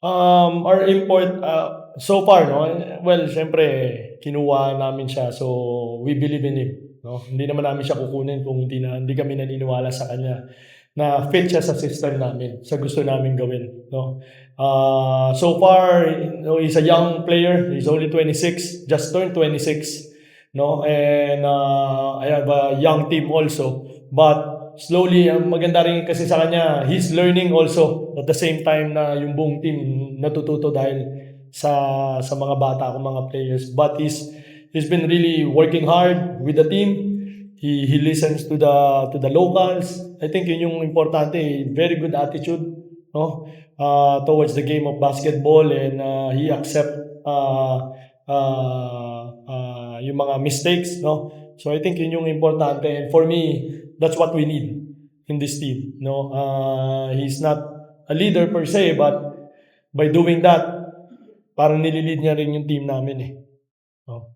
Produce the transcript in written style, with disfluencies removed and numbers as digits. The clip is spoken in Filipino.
Our import, so far 'no, well siyempre kinuha namin siya so we believe in him 'no. Hindi naman namin siya kukunin kung hindi kami naniniwala sa kanya na fit siya sa system namin, sa gusto naming gawin 'no. So far, you know, he's a young player, he's only 26, just turned 26 'no, and, I have a young team also. But slowly ang maganda rin kasi sa kanya, he's learning also at the same time na yung buong team natututo dahil sa mga bata kong mga players. But he's been really working hard with the team. He listens to the locals. I think yun yung importante, eh, very good attitude 'no, towards the game of basketball and, he accept, yung mga mistakes 'no. So I think yun yung importante and for me, that's what we need in this team 'no. He's not a leader per se, but by doing that, parang nile-lead niya rin yung team namin, eh, 'no.